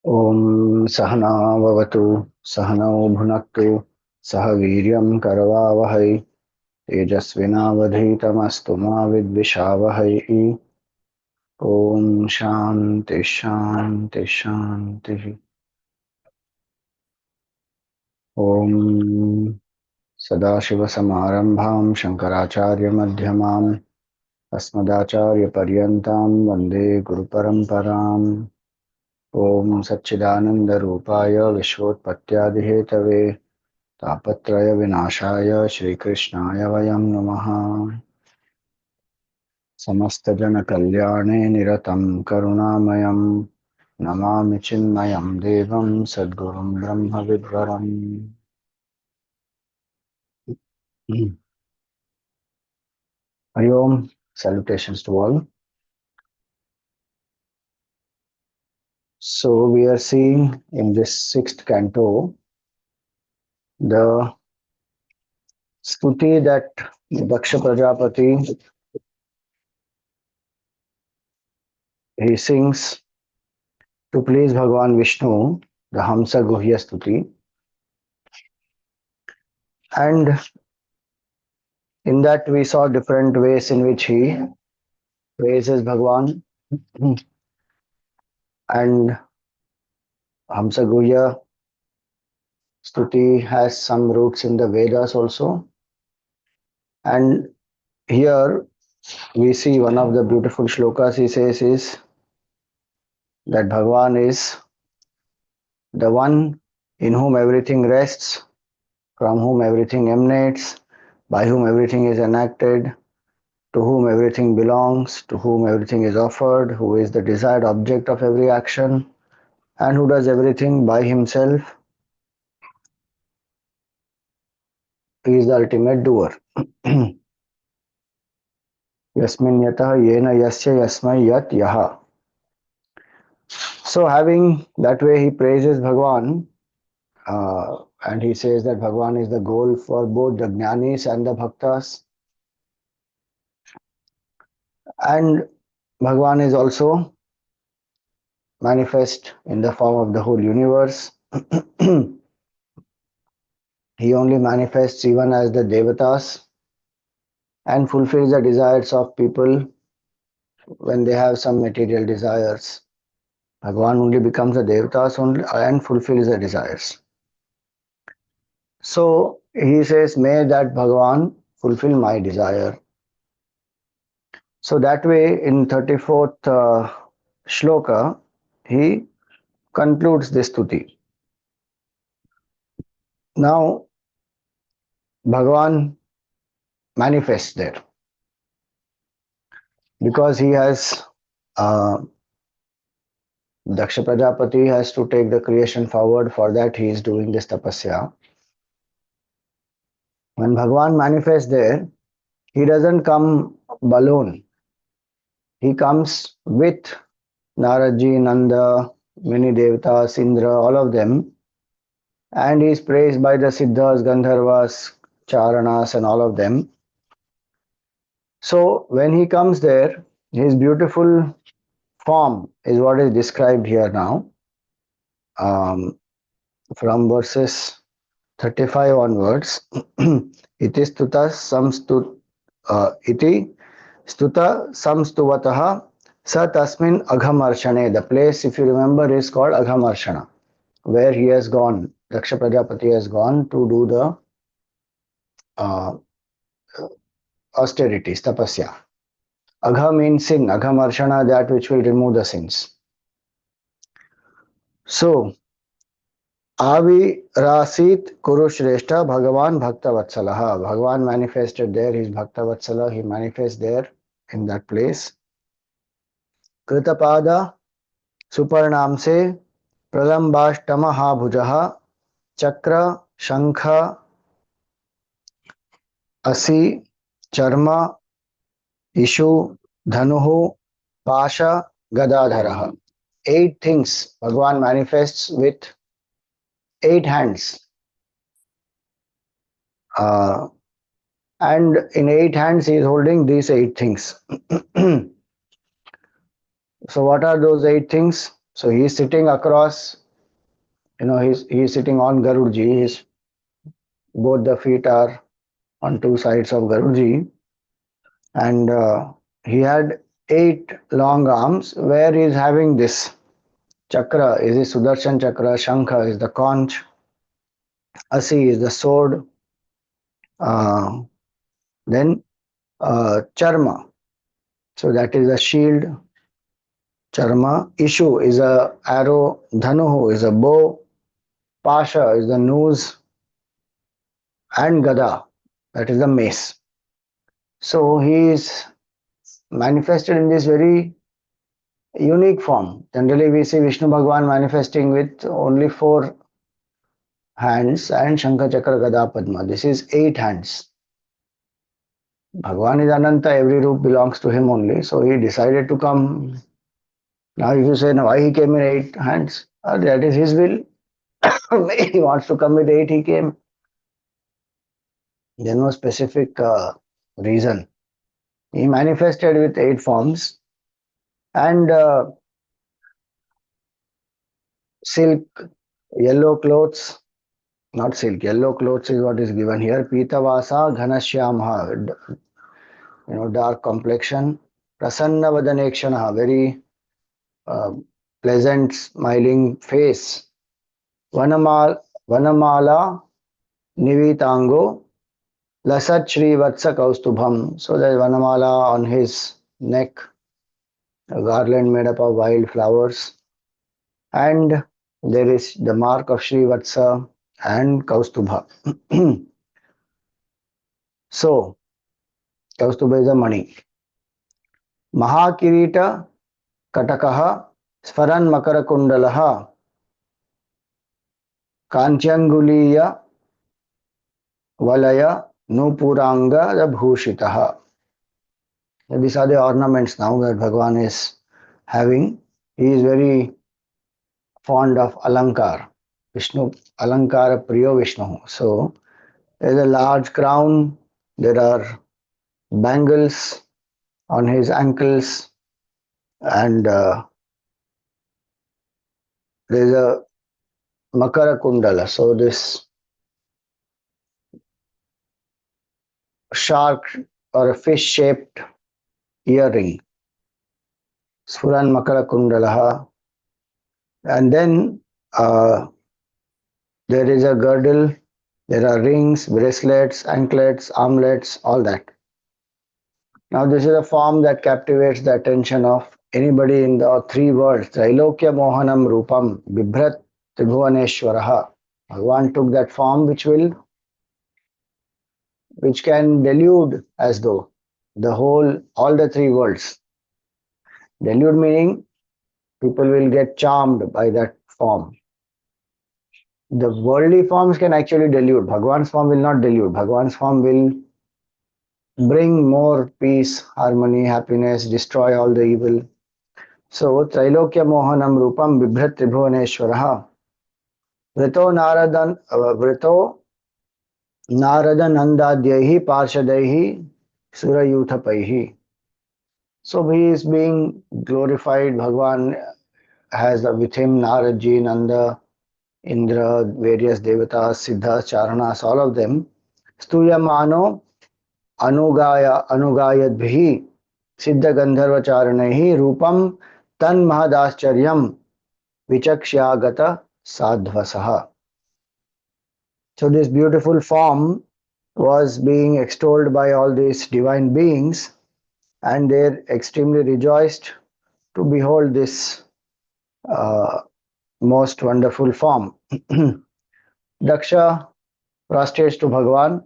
Om Sahana Vavatu Sahano Bhunaktu Sah Viryam Karavavahai Tejasvinavadhitamastu ma Vidvishavahai. Om Shanti Shanti Shanti. Om Sadashivasamarambham Shankaracharya Madhyamam Asmadacharya Paryantam Vande Guru Paramparam. Om Satchidananda Rupaya Vishvotpattyadihetave तापत्रय विनाशाय श्रीकृष्णाय वयं नमः। समस्त जन कल्याणे निरतं करुणामयं नमामि चिन्मयं देवं सद्गुरुं ब्रह्म विद्वरम्। Hari Om, salutations to all. So we are seeing in this sixth canto the stuti that Daksha Prajapati he sings to please Bhagawan Vishnu, the Hamsa Guhya stuti, and in that we saw different ways in which he praises Bhagavan, and Hamsa Guhya Stuti has some roots in the Vedas also. And here we see one of the beautiful shlokas he says is that Bhagavan is the one in whom everything rests, from whom everything emanates, by whom everything is enacted, to whom everything belongs, to whom everything is offered, who is the desired object of every action, and who does everything by himself. He is the ultimate doer. Yasmin yatah yena yasya yasmai yat yaha. So having that way he praises Bhagwan, and he says that Bhagwan is the goal for both the jnanis and the bhaktas. And Bhagwan is also manifest in the form of the whole universe. He only manifests even as the devatas and fulfills the desires of people when they have some material desires. Bhagwan only becomes a devatas only and fulfills the desires. So he says, may that Bhagavan fulfill my desire. So that way in 34th shloka, he concludes this stuti. Now Bhagavan manifests there because he has Daksha Prajapati has to take the creation forward. For that he is doing this tapasya. When Bhagavan manifests there, he doesn't come alone. He comes with Naradji, Nanda, many devatas, Indra, all of them, and he is praised by the Siddhas, Gandharvas, Charanas, and all of them. So when he comes there, his beautiful form is what is described here now. From verses 35 onwards, iti stuta samstuvataha sa tasmin aghamarshane. The place, if you remember, is called Aghamarshana, where he has gone, Daksha Prajapati has gone to do the uh, austerities, tapasya. Agha means sin, Aghamarshana, that which will remove the sins. So, Avirasit Kurushreshta Bhagavan Bhaktavatsalaha. Bhagavan manifested there, his Bhaktavatsala, he manifests there in that place. Kritapada Suparnamse Pralambashtamaha Bhujaha Chakra Shankha Asi Charma Ishu Dhanuhu Pasha Gadadharaha. 8 things Bhagavan manifests with 8 hands. And in 8 hands he is holding these 8 things. So what are those 8 things? So he is sitting across, he is sitting on Garudji. Both the feet are on two sides of Garudji, and he had 8 long arms where he is having this chakra is the Sudarshan chakra, Shankha is the conch, Asi is the sword, uh, then Charma, so that is the shield, Charma, Ishu is a arrow, Dhanuhu is a bow, Pasha is the noose, and Gada, that is the mace. So he is manifested in this very unique form. Generally, we see Vishnu Bhagwan manifesting with only 4 hands and Shankha Chakra Gada Padma. This is 8 hands. Bhagwan is Ananta, every roop belongs to him only. So he decided to come. Now, if you say, now why he came in 8 hands, that is his will. He wants to come with 8, he came. There no specific reason. He manifested with 8 forms, and silk, yellow clothes, not silk, yellow clothes is what is given here. Pitavasa Ghanashyamha, dark complexion. Prasanna Vadanekshana, very uh, pleasant, smiling face. Vanamala Nivitango Lasat Shri Vatsa Kaustubham. So there is Vanamala on his neck, a garland made up of wild flowers. And there is the mark of Shri Vatsa and Kaustubha. So, Kaustubha is a money. Mahakirita Katakaha Sfaran Makarakundalaha Kanchanguliya Valaya Nupuranga Bhushitaha. These are the ornaments now that Bhagavan is having. He is very fond of Alankar. Vishnu, Alankara Priyo Vishnu. So, there is a large crown, there are bangles on his ankles, and there is a Makara Kundala. So, this shark or a fish shaped earring. Sfuran Makara Kundalaha. And then there is a girdle, there are rings, bracelets, anklets, armlets, all that. Now, this is a form that captivates the attention of anybody in the 3 worlds. Trailokya Mohanam Rupam Bibhrat Tribhuvaneshwaraha. Bhagavan took that form which can delude as though all the 3 worlds. Delude meaning people will get charmed by that form. The worldly forms can actually delude. Bhagavan's form will not delude. Bhagavan's form will bring more peace, harmony, happiness, destroy all the evil. So, Trailokya Mohanam Rupam Bibhrat Tribhuvaneshwaraha. Vrito Narada Nandadyahi Parshadaihi Surayuthapaihi. So, he is being glorified. Bhagavan has with him Naradji, Nanda, Indra, various devatas, siddhas, charanas, all of them. Stuyamano Anugayadbhihi Siddha Gandharva Charanaihi Rupam Tan Mahadascharya Vichakshyagata Sadhvasaha. So this beautiful form was being extolled by all these divine beings, and they extremely rejoiced to behold this most wonderful form. Daksha prostrates to Bhagavan.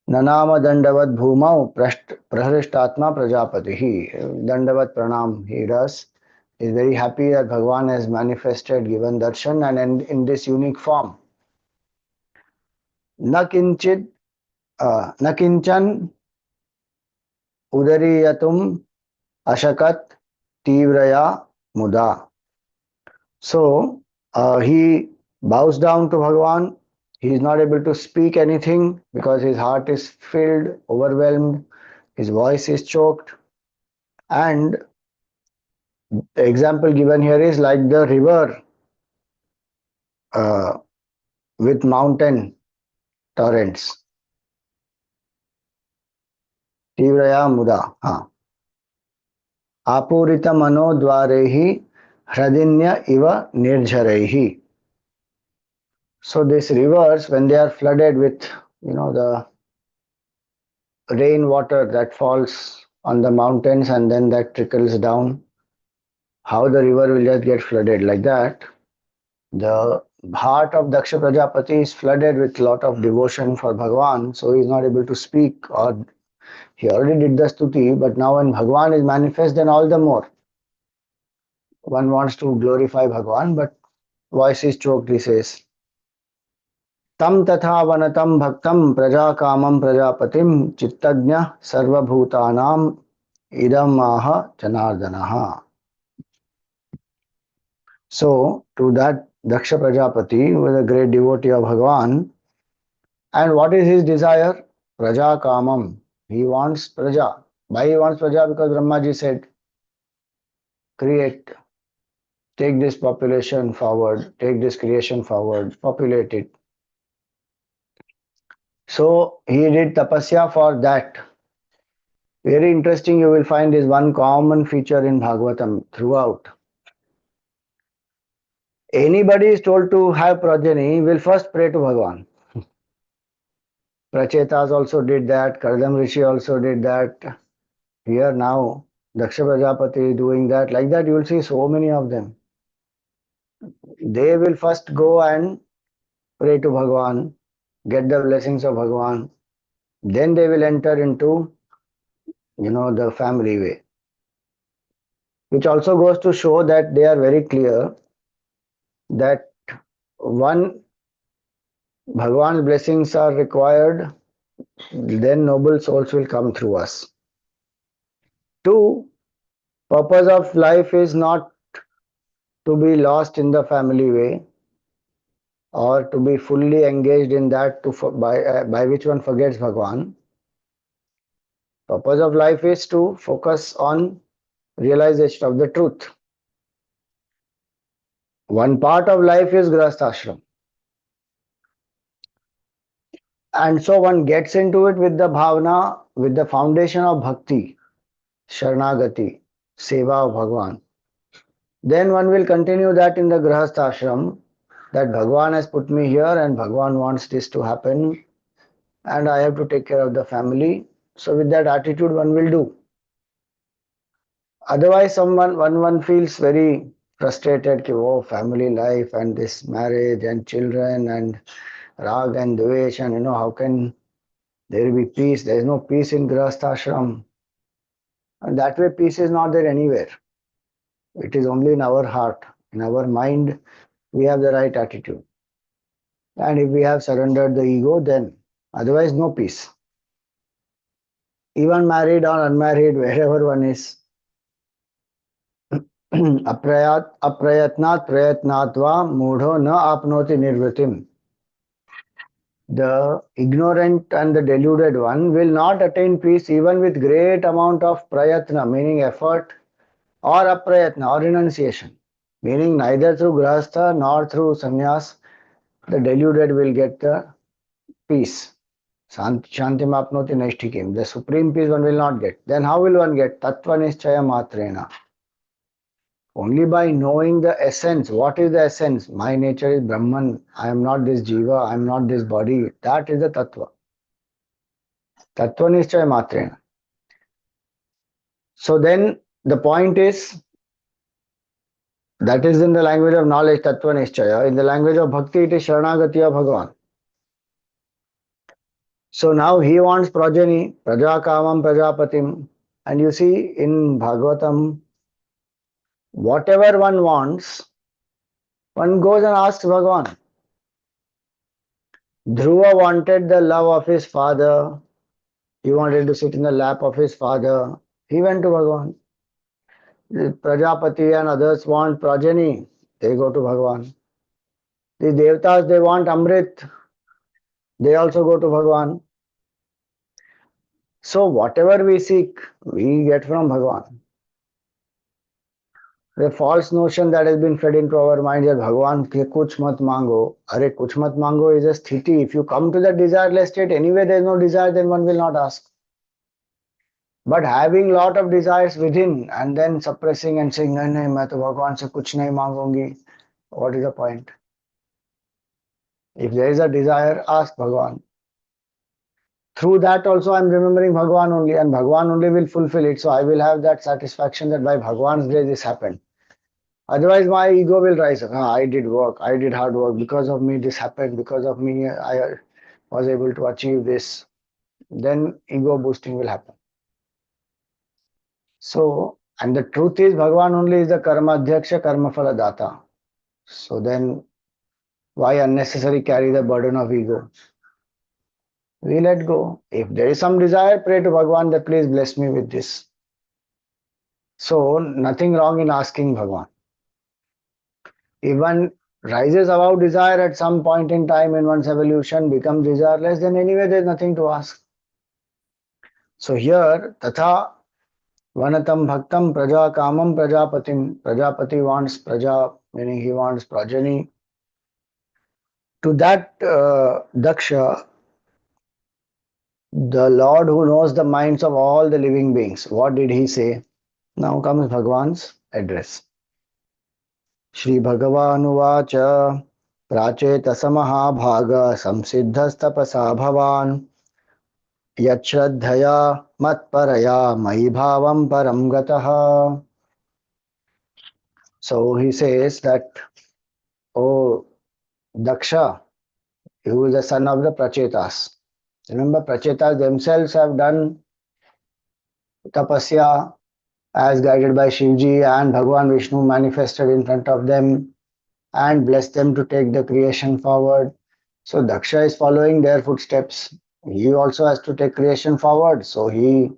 Nanama Dandavat Bhumau Prahrishtatma Prajapati. Dandavat Pranam he does. He is very happy that Bhagavan has manifested, given darshan, and in this unique form. Nakinchan Udariyatum Ashakat Tivraya Muda. So he bows down to Bhagavan. He is not able to speak anything because his heart is filled, overwhelmed, his voice is choked, and The example given here is like the river uh, with mountain torrents. Tivraya muda. Apurita manodvarehi hradinya iva nirjharehi. So these rivers, when they are flooded with, the rainwater that falls on the mountains and then that trickles down, how the river will just get flooded like that. The heart of Daksha Prajapati is flooded with lot of devotion for Bhagavan, so he is not able to speak, or he already did the stuti, but now when Bhagavan is manifest, then all the more. One wants to glorify Bhagavan, but voice is choked, he says. Tam tatha vanatam bhaktam praja kamam prajapatim chittagnya sarvabhutanam idam maha janardanaha. So, to that Daksha Prajapati, who was a great devotee of Bhagavan, and what is his desire? Praja Kamam. He wants Praja. Why he wants Praja? Because Brahmaji said, create, take this population forward, take this creation forward, populate it. So he did tapasya for that. Very interesting, you will find is one common feature in Bhagavatam throughout. Anybody is told to have progeny will first pray to Bhagavan. Prachetas also did that, Kardam Rishi also did that. Here now, Daksha Prajapati doing that. Like that, you will see so many of them. They will first go and pray to Bhagavan, get the blessings of Bhagavan. Then they will enter into, the family way. Which also goes to show that they are very clear that one, Bhagavan's blessings are required, then noble souls will come through us. Two, purpose of life is not to be lost in the family way or to be fully engaged in that by which one forgets Bhagavan. Purpose of life is to focus on realization of the truth. One part of life is grahasthashram. And so one gets into it with the bhavana, with the foundation of bhakti, sharanagati, seva of Bhagavan. Then one will continue that in the grahasthashram, that Bhagavan has put me here and Bhagavan wants this to happen and I have to take care of the family. So with that attitude one will do. Otherwise one feels very frustrated, oh, family life and this marriage and children and rag and dvesh, and how can there be peace? There is no peace in grahasthashram. And that way peace is not there anywhere. It is only in our heart, in our mind we have the right attitude. And if we have surrendered the ego, then otherwise no peace. Even married or unmarried, wherever one is, aprayatnat prayatnatva mudho na apnoti nirvritim. The ignorant and the deluded one will not attain peace even with great amount of prayatna, meaning effort, or aprayatna, or renunciation, meaning neither through grahastha nor through sannyas the deluded will get the peace. Shantim apnoti naishtikim. The supreme peace one will not get. Then how will one get? Tattva nischaya matrena. Only by knowing the essence. What is the essence? My nature is Brahman. I am not this jiva. I am not this body. That is the tattva. Tattva nischaya matrena. So then the point is, that is in the language of knowledge, tattva nischaya. In the language of bhakti, it is sharanagati of Bhagavan. So now he wants progeny, prajakamam prajapatim. And you see in Bhagavatam, whatever one wants, one goes and asks Bhagavan. Dhruva wanted the love of his father. He wanted to sit in the lap of his father. He went to Bhagavan. The Prajapati and others want progeny. They go to Bhagavan. The Devtas, they want Amrit. They also go to Bhagavan. So whatever we seek, we get from Bhagavan. The false notion that has been fed into our mind that Bhagavan ke kuch mat mango. Arey kuch mat mango is a sthiti. If you come to the desireless state, anyway there is no desire, then one will not ask. But having lot of desires within and then suppressing and saying, nahi nahi, main to Bhagavan se kuch nahi mangungi. What is the point? If there is a desire, ask Bhagavan. Through that also I am remembering Bhagavan only, and Bhagavan only will fulfill it. So I will have that satisfaction that by Bhagavan's grace this happened. Otherwise, my ego will rise up. I did work, I did hard work. Because of me, this happened. Because of me, I was able to achieve this. Then ego boosting will happen. So, and the truth is, Bhagavan only is the karma adhyaksha, karma phala data. So then, why unnecessarily carry the burden of ego? We let go. If there is some desire, pray to Bhagavan that please bless me with this. So, nothing wrong in asking Bhagavan. If one rises above desire at some point in time in one's evolution, becomes desireless, then anyway there is nothing to ask. So here, tatha vanatam bhaktam praja kamam prajapatim. Prajapati wants praja, meaning he wants progeny. To that Daksha, the Lord who knows the minds of all the living beings, what did he say? Now comes Bhagavan's address. Shri Bhagawanuvacha प्राचेतसमहाभाग संसिद्धस्तपसा भवान् यच्छ्रद्धया मत्परया मयि bhavam param गतः. So he says that, oh Daksha, who is the son of the Prachetas. Remember, Prachetas themselves have done tapasya as guided by Shivji, and Bhagawan Vishnu manifested in front of them and blessed them to take the creation forward. So Daksha is following their footsteps. He also has to take creation forward. So he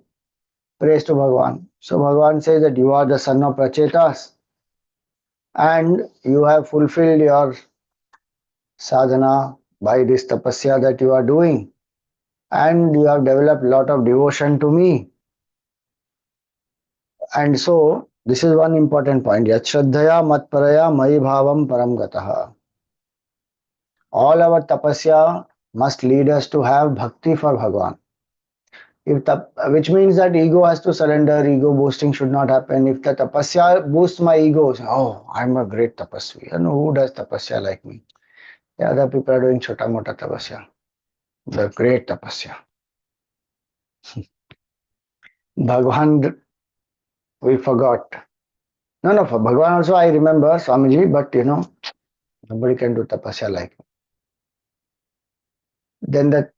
prays to Bhagavan. So Bhagavan says that you are the son of Prachetas and you have fulfilled your sadhana by this tapasya that you are doing. And you have developed a lot of devotion to me. And so this is one important point. Yachraddhaya matparaya mayi bhavam param gataha. All our tapasya must lead us to have bhakti for Bhagavan. Which means that ego has to surrender, ego boosting should not happen. If the tapasya boosts my ego, oh, I'm a great tapasvi. You know, who does tapasya like me? The other people are doing chota mota tapasya. The great tapasya. Bhagavan, we forgot. No, for Bhagavan also I remember Swamiji, but nobody can do tapasya like me. Then that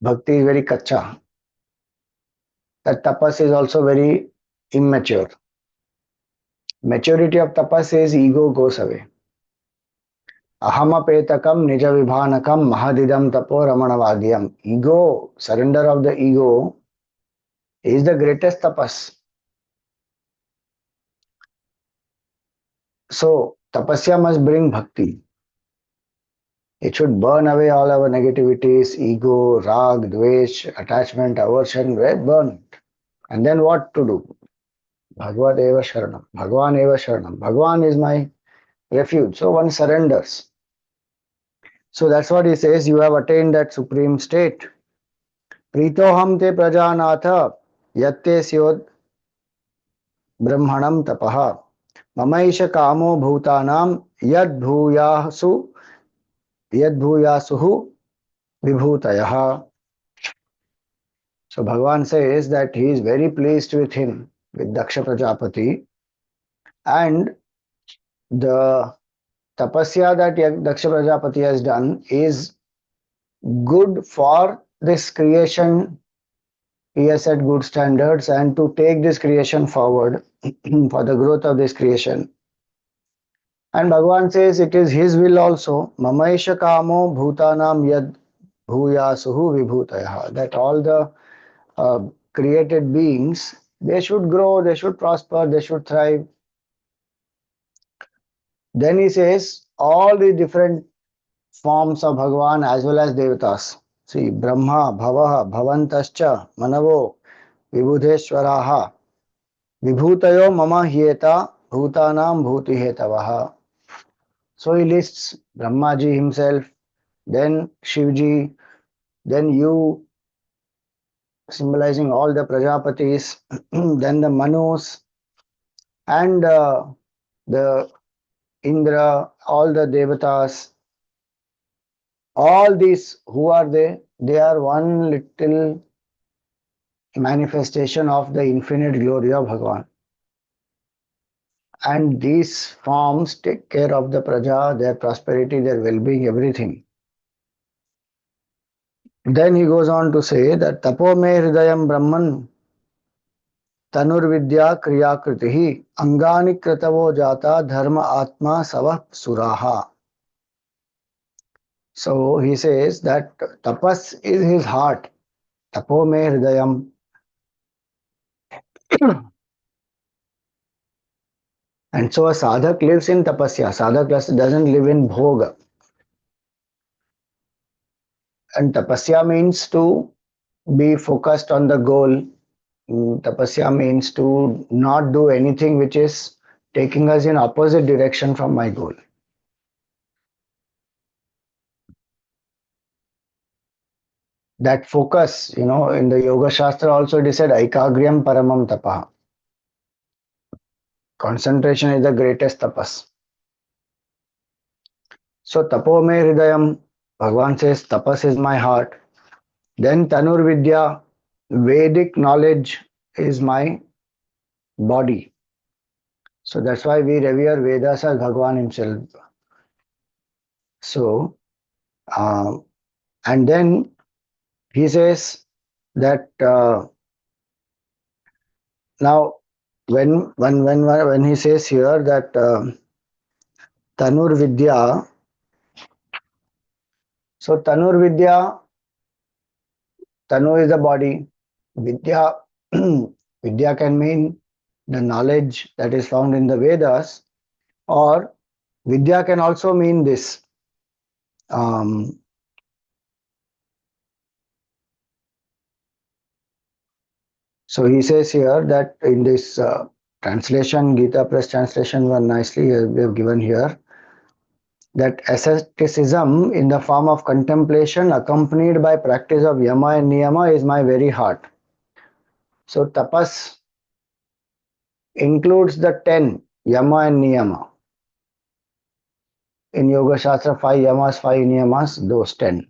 bhakti is very kacha. That tapas is also very immature. Maturity of tapas is ego goes away. Ahamapetakam nija vibhanakam mahadidam tapo ramanavadyam. Ego, surrender of the ego is the greatest tapas. So, tapasya must bring bhakti. It should burn away all our negativities, ego, rag, dvesh, attachment, aversion, burn it. And then what to do? Bhagavad eva sharanam. Bhagavan eva sharanam. Bhagavan is my refuge. So one surrenders. So that's what he says. You have attained that supreme state. Pritoham te prajanatha yatte syod brahmanam tapaha. Mamaisha kamo bhutanam yad bhuyasuhu vibhutayaha. So Bhagavan says that he is very pleased with him, with Daksha Prajapati, and the tapasya that Daksha Prajapati has done is good for this creation. He has set good standards and to take this creation forward for the growth of this creation. And Bhagavan says it is his will also, Mamaisha kamo bhutanam yad bhuyasuhu vibhutayaha, that all the created beings, they should grow, they should prosper, they should thrive. Then he says all the different forms of Bhagavan as well as Devatas. See, Brahma, Bhavaha, Bhavantascha, Manavo, Vibhudeshwaraha, Vibhutayo Mama Hyeta Bhutanam Bhuti Hetavaha. So he lists Brahmaji himself, then Shivji, then you, symbolizing all the Prajapatis, then the Manus, and the Indra, all the Devatas, all these, who are they? They are one little manifestation of the infinite glory of Bhagavan. And these forms take care of the praja, their prosperity, their well-being, everything. Then he goes on to say that tapo me hridayam brahman tanurvidya kriyakritihi angani kratavo jata dharma atma savah suraha. So he says that tapas is his heart. Tapo me hridayam. And so a sadhak lives in tapasya. Sadhak doesn't live in bhoga. And tapasya means to be focused on the goal. Tapasya means to not do anything which is taking us in opposite direction from my goal. That focus, in the Yoga Shastra also it is said, Aikagryam Paramam Tapaha. Concentration is the greatest tapas. So Tapo Me Hridayam, Bhagavan says, tapas is my heart. Then Tanur Vidya, Vedic knowledge is my body. So that's why we revere Vedas as Bhagavan himself. So, and then he says that now when he says here that Tanur Vidya, so Tanur Vidya, Tanu is the body, Vidya, Vidya can mean the knowledge that is found in the Vedas, or Vidya can also mean this. Um, so he says here that in this translation, Gita Press translation, one nicely we have given here, that asceticism in the form of contemplation accompanied by practice of yama and niyama is my very heart. So tapas includes the 10 yama and niyama. In Yoga Shastra, 5 yamas, 5 niyamas, those 10.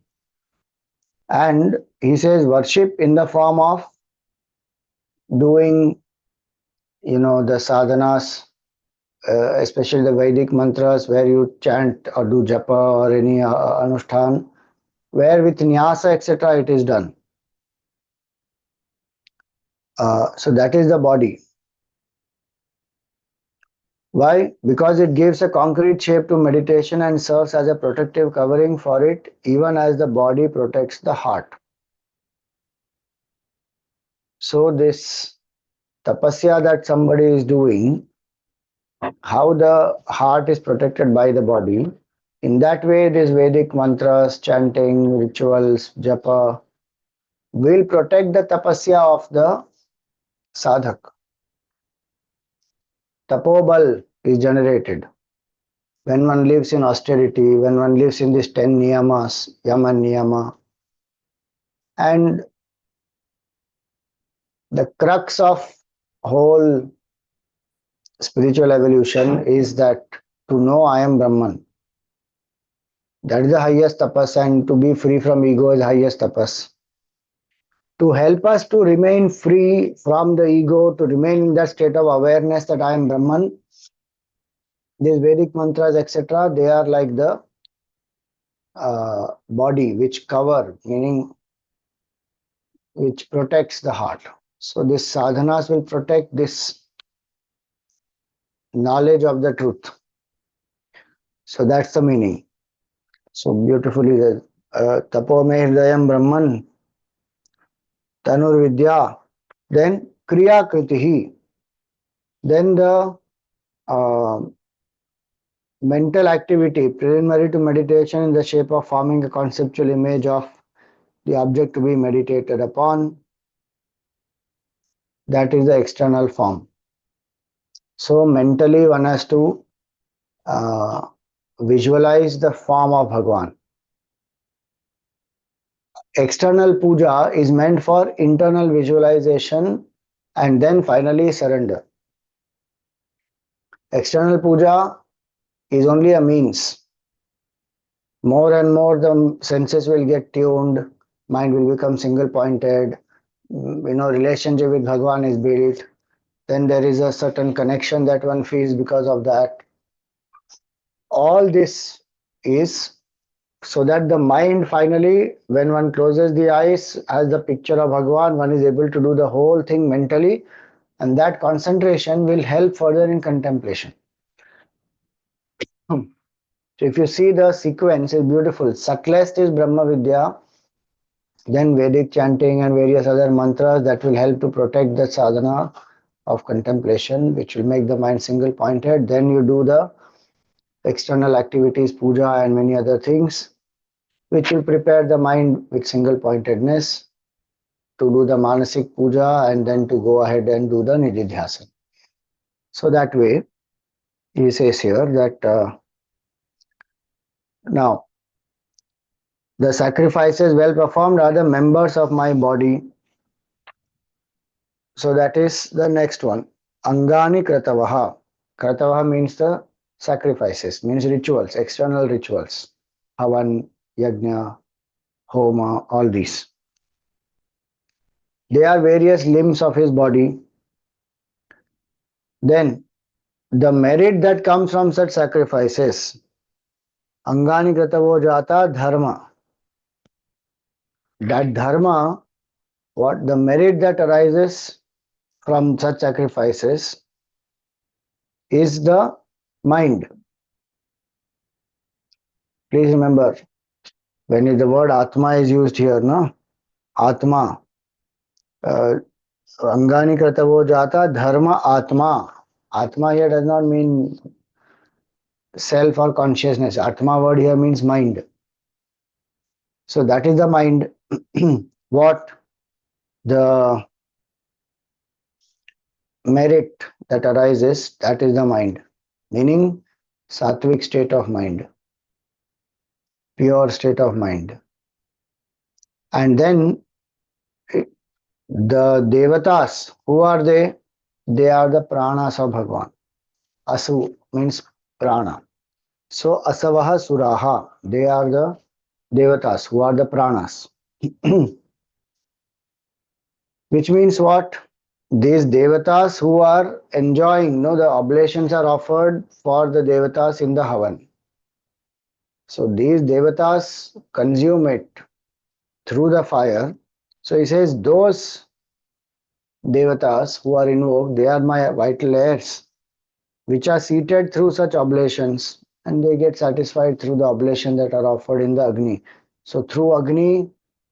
And he says worship in the form of doing, the sadhanas, especially the Vedic mantras where you chant or do japa or any anushthan, where with nyasa, etc., it is done. So that is the body. Why? Because it gives a concrete shape to meditation and serves as a protective covering for it, even as the body protects the heart. So this tapasya that somebody is doing, how the heart is protected by the body, in that way these Vedic mantras, chanting, rituals, japa will protect the tapasya of the sadhak. Tapobal is generated when one lives in austerity, when one lives in these 10 niyamas, yama niyama. And the crux of whole spiritual evolution is that to know I am Brahman. That is the highest tapas, and to be free from ego is highest tapas. To help us to remain free from the ego, to remain in that state of awareness that I am Brahman, these Vedic mantras, etc., they are like the body which cover, meaning which protects the heart. So these sadhanas will protect this knowledge of the truth. So that's the meaning. So beautifully, tapo me hridayam brahman tanur vidya, then kriya kritihi, then the uh, mental activity preliminary to meditation in the shape of forming a conceptual image of the object to be meditated upon. That is the external form. So mentally one has to uh, visualize the form of Bhagwan. External puja is meant for internal visualization and then finally surrender. External puja is only a means. More and more the senses will get tuned, mind will become single pointed, relationship with Bhagwan is built, then there is a certain connection that one feels because of that. All this is so that the mind finally, when one closes the eyes, has the picture of Bhagwan, one is able to do the whole thing mentally, and that concentration will help further in contemplation. So if you see the sequence is beautiful. Subtlest is Brahma Vidya, then Vedic chanting and various other mantras that will help to protect the sadhana of contemplation, which will make the mind single pointed. Then you do the external activities, puja and many other things, which will prepare the mind with single pointedness to do the manasik puja and then to go ahead and do the nididhyasana. So that way, he says here that now the sacrifices well performed are the members of my body. So that is the next one. Angani kratavaha. Kratavaha means the sacrifices, means rituals, external rituals. Havan, yajna, homa, all these. They are various limbs of his body. Then the merit that comes from such sacrifices, angani kratavo jata dharma. That dharma, what the merit that arises from such sacrifices is the mind. Please remember, when the word Atma is used here, no? Atma. Angani kratavo jata dharma Atma. Atma here does not mean self or consciousness. Atma word here means mind. So that is the mind. What the merit that arises, that is the mind. Meaning sattvic state of mind, pure state of mind. And then the devatas, who are they? They are the pranas of Bhagavan. Asu means prana. So asavaha suraha, they are the devatas, who are the pranas. Which means what? These devatas who are enjoying, the oblations are offered for the devatas in the Havan. So these devatas consume it through the fire. So he says, those devatas who are invoked, they are my vital heirs, which are seated through such oblations, and they get satisfied through the oblation that are offered in the Agni. So through Agni,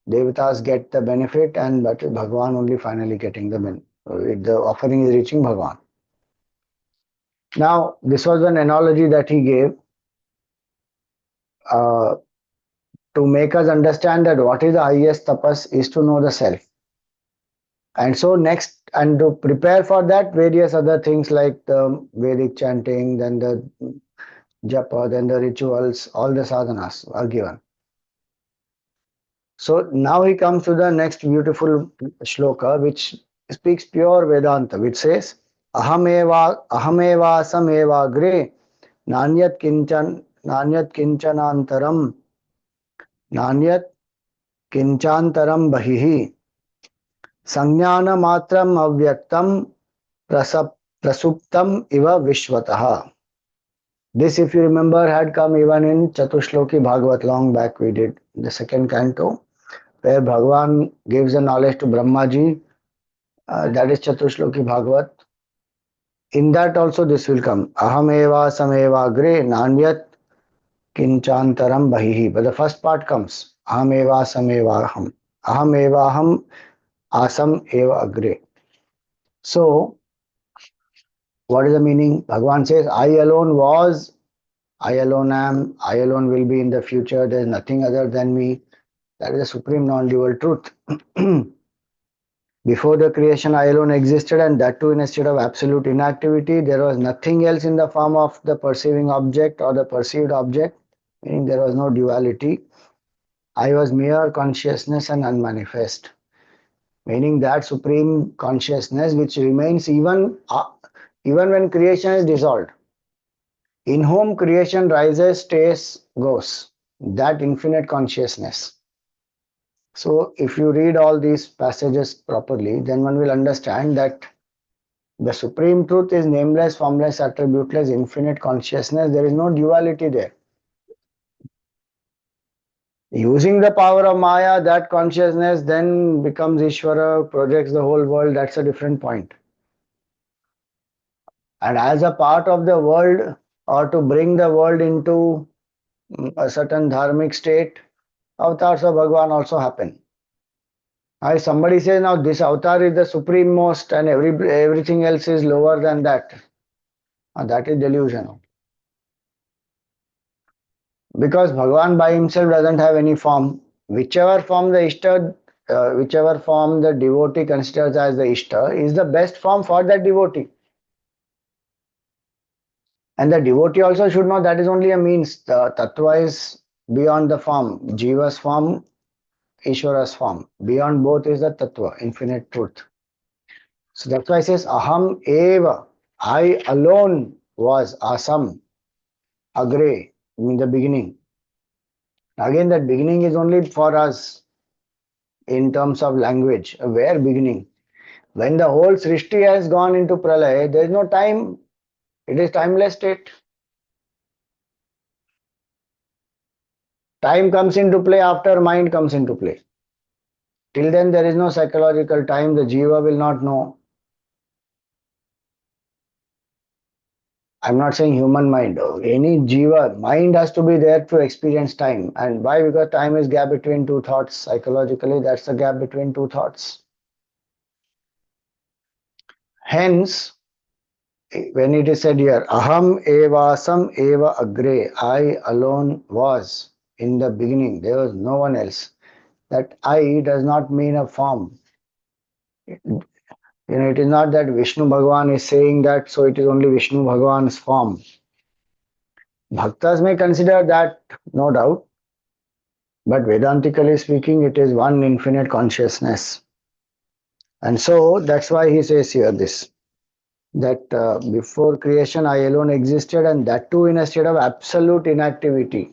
devatas get the benefit, and but Bhagavan only finally getting the benefit. The offering is reaching Bhagavan. Now, this was an analogy that he gave uh, to make us understand that what is the highest tapas is to know the self. And so next, and to prepare for that, various other things like the Vedic chanting, then the japa, then the rituals, all the sadhanas are given. So now he comes to the next beautiful shloka, which speaks pure Vedanta, which says, ahameva sameva gre nanyat kinchanantaram nanyat kinchantaram bahihi sanjnana matram avyaktam prasuptam iva vishwataha. This, if you remember, had come even in Chatushloki Bhagavat long back we did, the second canto, where Bhagavan gives the knowledge to Brahmaji, that is Chatushloki Bhagavat. In that also this will come. Aham eva sameva agre nanyat kinchantaram bahihi. But the first part comes. Aham eva sameva aham. Aham eva aham asam eva agre. So, what is the meaning? Bhagavan says, I alone was, I alone am, I alone will be in the future. There is nothing other than me. That is the supreme non-dual truth. Before the creation, I alone existed, and that too in a state of absolute inactivity. There was nothing else in the form of the perceiving object or the perceived object, meaning there was no duality. I was mere consciousness and unmanifest, meaning that supreme consciousness which remains even when creation is dissolved, in whom creation rises, stays, goes, that infinite consciousness. So, if you read all these passages properly, then one will understand that the supreme truth is nameless, formless, attributeless, infinite consciousness. There is no duality there. Using the power of Maya, that consciousness then becomes Ishvara, projects the whole world. That's a different point. And as a part of the world, or to bring the world into a certain dharmic state, avatars of Bhagavan also happen. If somebody says now this avatar is the supreme most and everything else is lower than that, that is delusion. Because Bhagavan by himself doesn't have any form. Whichever form whichever form the devotee considers as the Ishta is the best form for that devotee. And the devotee also should know that is only a means. The tattva is beyond the form. Jiva's form, Ishvara's form. Beyond both is the tattva, infinite truth. So that's why it says Aham eva. I alone was Asam, Agre, in the beginning. Again, that beginning is only for us in terms of language. Where beginning? When the whole Srishti has gone into Pralaya, there is no time. It is timeless state. Time comes into play after mind comes into play. Till then, there is no psychological time. The Jiva will not know. I'm not saying human mind. Any Jiva, mind has to be there to experience time. And why? Because time is gap between two thoughts. Psychologically, that's the gap between two thoughts. Hence, when it is said here, Aham evasam eva agre, I alone was in the beginning. There was no one else. That I does not mean a form. It is not that Vishnu Bhagavan is saying that, so it is only Vishnu Bhagavan's form. Bhaktas may consider that, no doubt, but Vedantically speaking, it is one infinite consciousness. And so that's why he says here this, that before creation I alone existed, and that too in a state of absolute inactivity.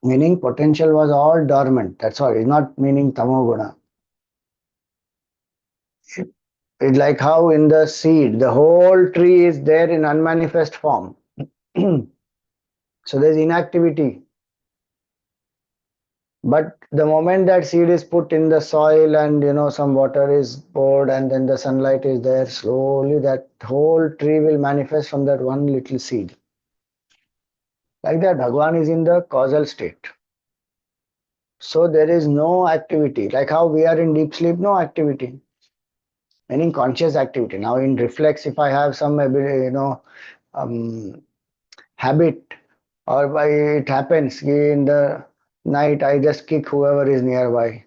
Meaning potential was all dormant. That's all. It's not meaning tamoguna. It's like how in the seed, the whole tree is there in unmanifest form. So there's inactivity. But the moment that seed is put in the soil and some water is poured and then the sunlight is there, slowly that whole tree will manifest from that one little seed. Like that, Bhagavan is in the causal state. So there is no activity. Like how we are in deep sleep, no activity. Meaning conscious activity. Now in reflex, if I have some habit, or by it happens in the night I just kick whoever is nearby.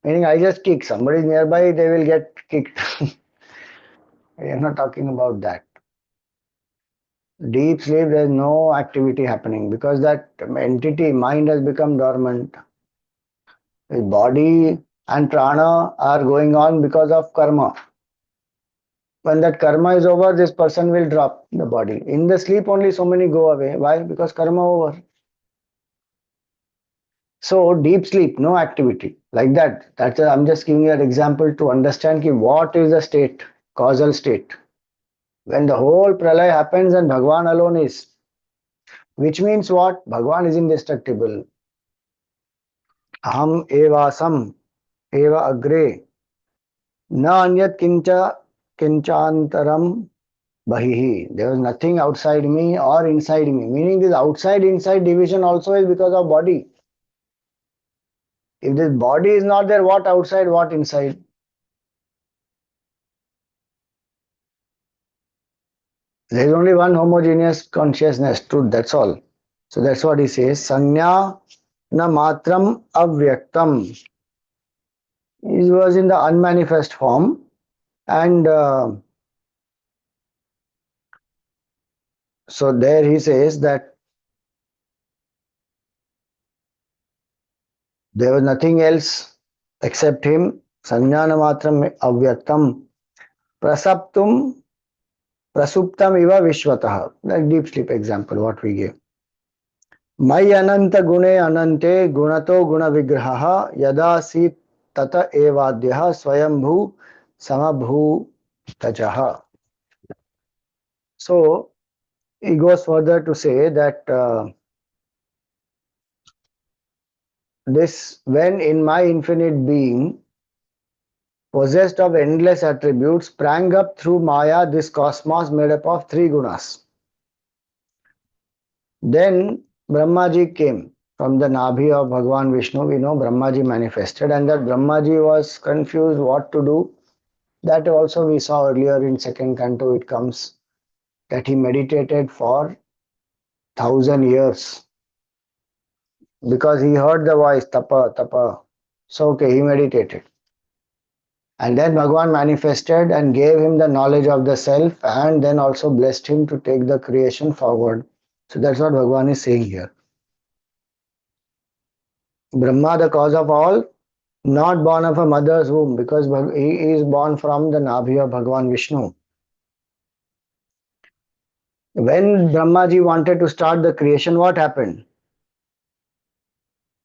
Meaning I just kick. Somebody is nearby, they will get kicked. I am not talking about that. Deep sleep, there is no activity happening because that entity, mind, has become dormant. The body and prana are going on because of karma. When that karma is over, this person will drop the body. In the sleep only so many go away. Why? Because karma over. So deep sleep, no activity. Like that. I'm just giving you an example to understand what is the state, causal state. When the whole pralay happens and Bhagavan alone is. Which means what? Bhagavan is indestructible. Aham evasam eva agre. Na anyat kinchantaram bahihi. There was nothing outside me or inside me. Meaning this outside inside division also is because of body. If this body is not there, what outside, what inside? There is only one homogeneous consciousness, truth, that's all. So that's what he says. Sanya na matram avyaktam. He was in the unmanifest form, and so there he says that there was nothing else except him. Sanjnana matram avyaktam prasaptum prasuptam iva vishwatah. Like deep sleep example, what we gave. Mai ananta gune anante gunato guna vigraha yada si tata evadyaha swayambhu samabhu tajaha. So he goes further to say that this when in my infinite being possessed of endless attributes sprang up through Maya this cosmos made up of three gunas. Then Brahmaji came from the Nabhi of Bhagawan Vishnu. We know Brahmaji manifested, and that Brahmaji was confused what to do. That also we saw earlier in second canto. It comes that he meditated for 1,000 years because he heard the voice tapa tapa. So okay, he meditated. And then Bhagavan manifested and gave him the knowledge of the self and then also blessed him to take the creation forward. So that's what Bhagavan is saying here. Brahma, the cause of all, not born of a mother's womb because he is born from the Nabhi of Bhagavan Vishnu. When Brahmaji wanted to start the creation, what happened?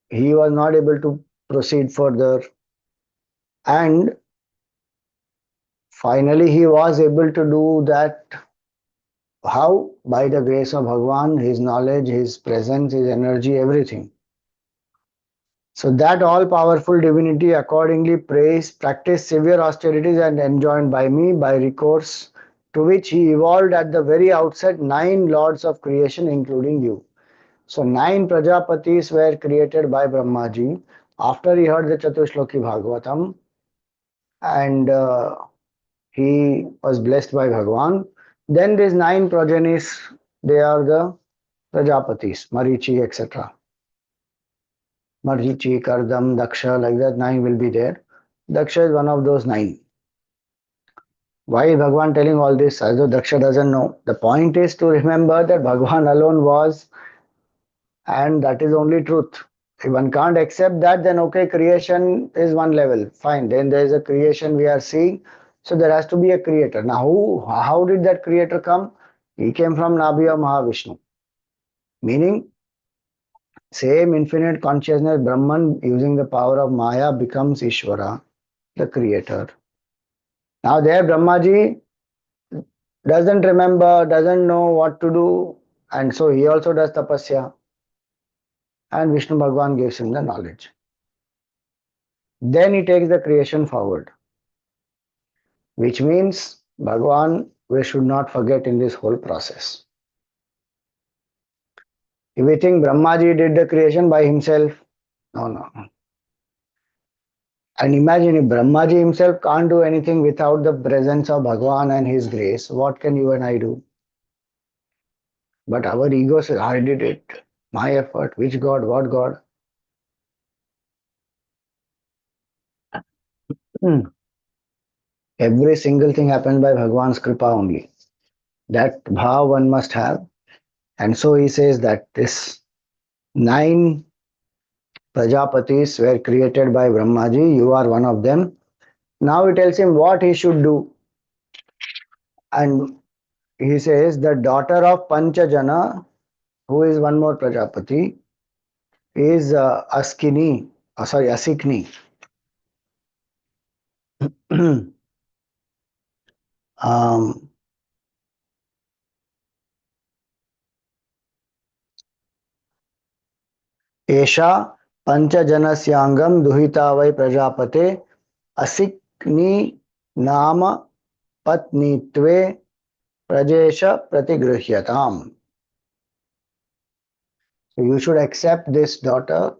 He was not able to proceed further, and finally he was able to do that. How? By the grace of Bhagavan, his knowledge, his presence, his energy, everything. So that all-powerful divinity accordingly practiced severe austerities and enjoined by me by recourse to which he evolved at the very outset 9 lords of creation including you. So 9 Prajapatis were created by Brahmaji after he heard the Chatushloki Bhagavatam, and he was blessed by Bhagavan. Then these 9 progenies, they are the Prajapatis, Marichi, etc. Marichi, Kardam, Daksha, like that 9 will be there. Daksha is one of those 9. Why is Bhagavan telling all this as though Daksha doesn't know? The point is to remember that Bhagavan alone was, and that is only truth. If one can't accept that, then okay, creation is one level. Fine. Then there is a creation we are seeing. So there has to be a creator. Now, how did that creator come? He came from Nabhi of Mahavishnu. Meaning, same infinite consciousness, Brahman, using the power of Maya, becomes Ishvara, the creator. Now, there, Brahmaji doesn't remember, doesn't know what to do, and so he also does tapasya. And Vishnu Bhagavan gives him the knowledge. Then he takes the creation forward, which means Bhagavan we should not forget in this whole process. If we think Brahmaji did the creation by himself, no, no. And imagine if Brahmaji himself can't do anything without the presence of Bhagavan and his grace, what can you and I do? But our ego says, I did it, my effort, which God, what God? Hmm. Every single thing happens by Bhagavan's kripa only. That bhav one must have. And so he says that this 9 Prajapatis were created by Brahmaji, you are one of them. Now he tells him what he should do. And he says the daughter of Panchajana, who is one more Prajapati, is Asikni. um, एषा पंचजनस्यांगम दुहिता वै प्रजापते असिक्नी नाम पत्नीत्वे Prajnesh प्रतिगृह्यताम. So you should accept this daughter,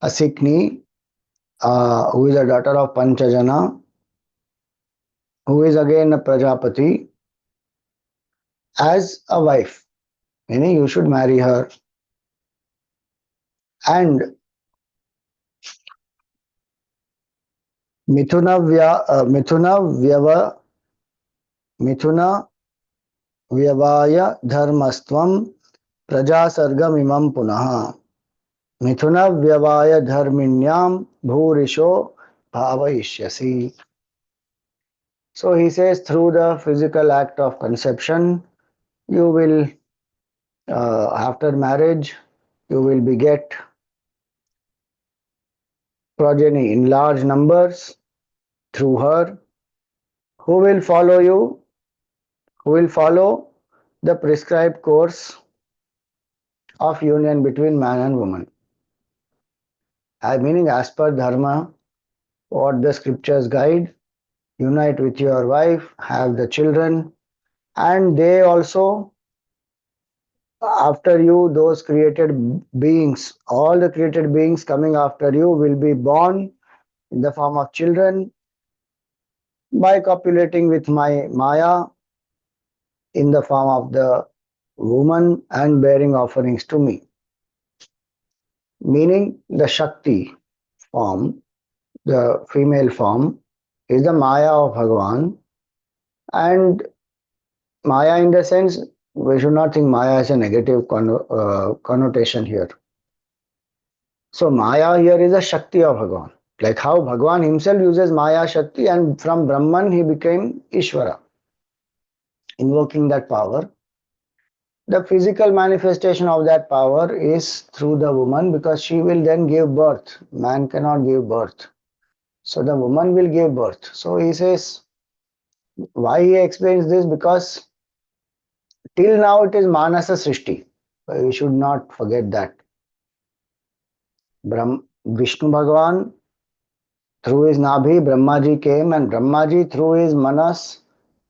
Asikni, who is a daughter of Panchajana, who is again a Prajapati, as a wife. Meaning you should marry her. And मिथुन मिथुन व्यवाय धर्मस्त्वं प्रजासर्गमिमं पुनः मिथुन व्यवाय धर्मिण्यां भूरिशो भावयिष्यसि. So he says through the physical act of conception you will after marriage you will beget progeny in large numbers through her who will follow you, who will follow the prescribed course of union between man and woman. Meaning as per dharma, what the scriptures guide, unite with your wife, have the children, and they also, after you, those created beings, all the created beings coming after you will be born in the form of children by copulating with my Maya in the form of the woman and bearing offerings to me. Meaning the Shakti form, the female form, is the Maya of Bhagavan. And Maya, in the sense, we should not think Maya as a negative connotation here. So Maya here is a Shakti of Bhagavan. Like how Bhagavan himself uses Maya Shakti and from Brahman he became Ishvara, invoking that power. The physical manifestation of that power is through the woman because she will then give birth. Man cannot give birth. So the woman will give birth. So he says, why he explains this? Because till now it is Manasa Srishti. We should not forget that. Vishnu Bhagavan, through his Nabhi, Brahmaji came, and Brahmaji, through his Manas,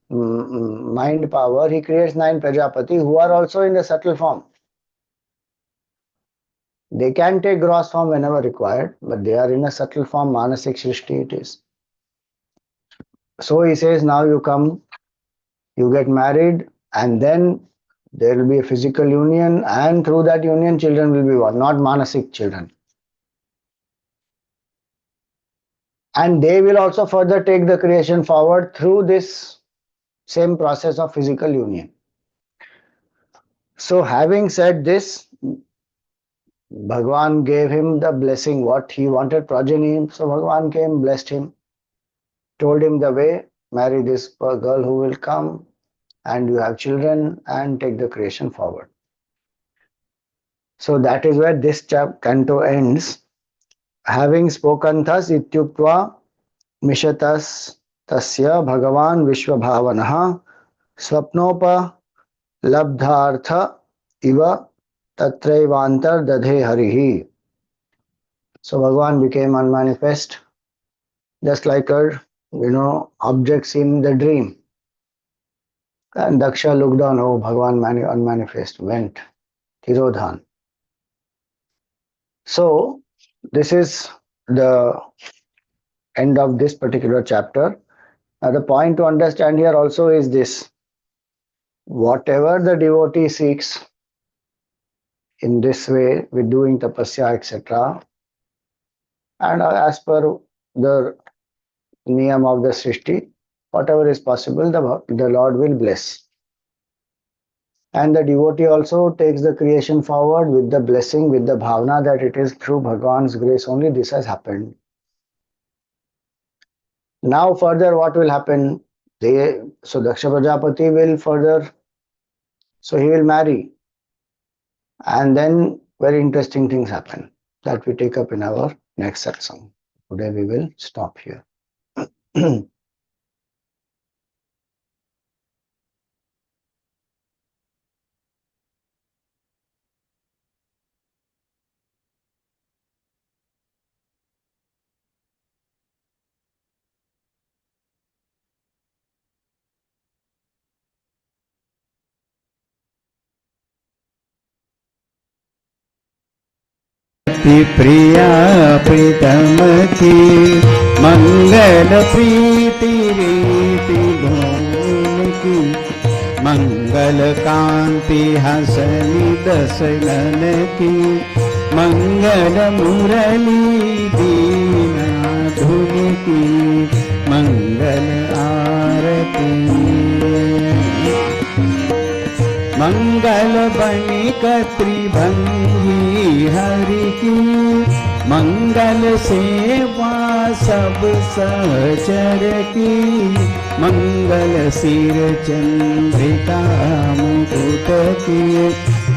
mind power, he creates 9 Prajapati who are also in the subtle form. They can take gross form whenever required, but they are in a subtle form, Manasik Srishti it is. So he says, now you come, you get married, and then there will be a physical union, and through that union, children will be born, not Manasik children. And they will also further take the creation forward through this same process of physical union. So having said this, Bhagavan gave him the blessing, what he wanted, progeny. So Bhagavan came, blessed him, told him the way, marry this girl who will come, and you have children, and take the creation forward. So that is where this canto ends. Having spoken thus, ityuktva mishatas tasya Bhagavan Vishwabhavanaha swapnopa labdhartha iva tatraivantar dadhe harihi. So Bhagavan became unmanifest, just like a objects in the dream. And Daksha looked on, oh Bhagavan unmanifest, went, Tirodhan. So this is the end of this particular chapter. Now the point to understand here also is this: whatever the devotee seeks in this way with doing tapasya, etc., and as per the niyam of the Srishti, whatever is possible, the Lord will bless. And the devotee also takes the creation forward with the blessing, with the bhavana that it is through Bhagavan's grace only this has happened. Now further what will happen? So Daksha Prajapati will further, so he will marry. And then very interesting things happen that we take up in our next satsang. Today we will stop here. प्रिया प्रीतम की मंगल प्रीति रीति धूम की मंगल कांति हसनी दसनन की मंगल मुरली दीना धुन की बनी त्रिभंगी हरि की, मंगल सेवा सब सहचर की, मंगल सिर चंद्रिका मुकुट की,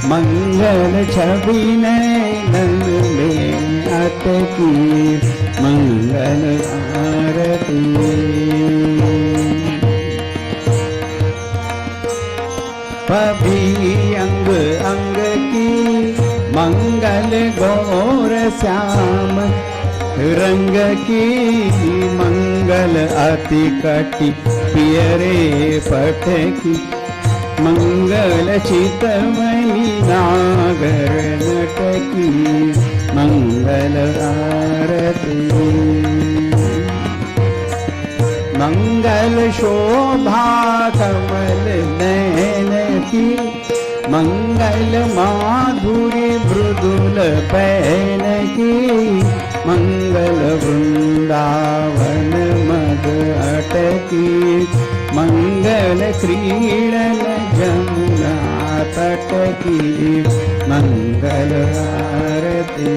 मंगल छवि नयन में अटकी, मंगल आरती। पभी अंग अंग की, मंगल गौर श्याम रंग की, मंगल अति कटि पियरे पट की, मंगल चितमणि नागर नट की, मंगल आरती। मंगल शोभा कमल नयन की, मंगल माधुरी मृदुल पैन की, मंगल वृंदावन मद अटकी, मंगल क्रीडन जमुना तट की, मंगल आरती।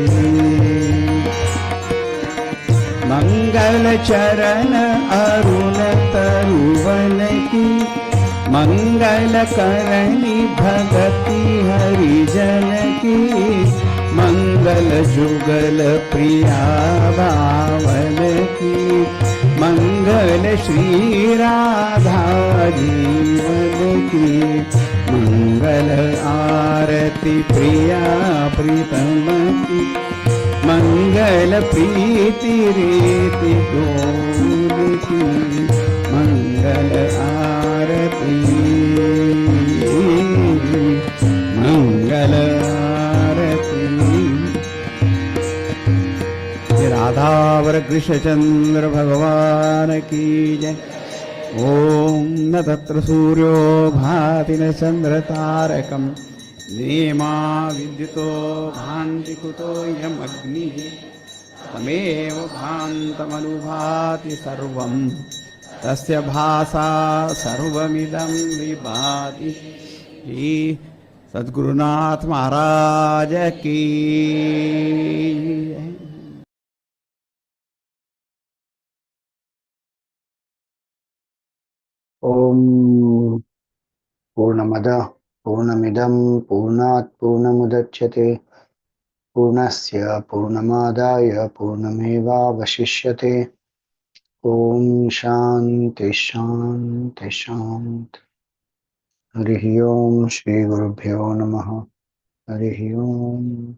मंगल चरण अरुण तरुवन की, मंगल करणी भगति हरिजन की, मंगल जुगल प्रिया बावन की, मंगल श्री राधा जीवन की, मंगल आरती प्रिया प्रीतम की, मंगल प्रीति रीति गौर की, मंगल आरती, मंगल आरती। राधा वर कृष्णचंद्र भगवान की जय। ओम न तत्र सूर्यो भाति न चंद्र तारकम, नेमा विद्युतो भान्ति कुतो यमग्निः, तमेव भान्तमनुभाति सर्वं, तस्य भासा सर्वमिदं विभाति। सद्गुरुनाथ महाराज की। ओम पूर्णमदः पूर्णमिदं पूर्णात् पूर्णमुदच्यते, पूर्णस्य पूर्णमादाय पूर्णमेवावशिष्यते। ओम शांति शांति शांति। हरि ओम। श्री गुरुभ्यो नमः। हरि ओम।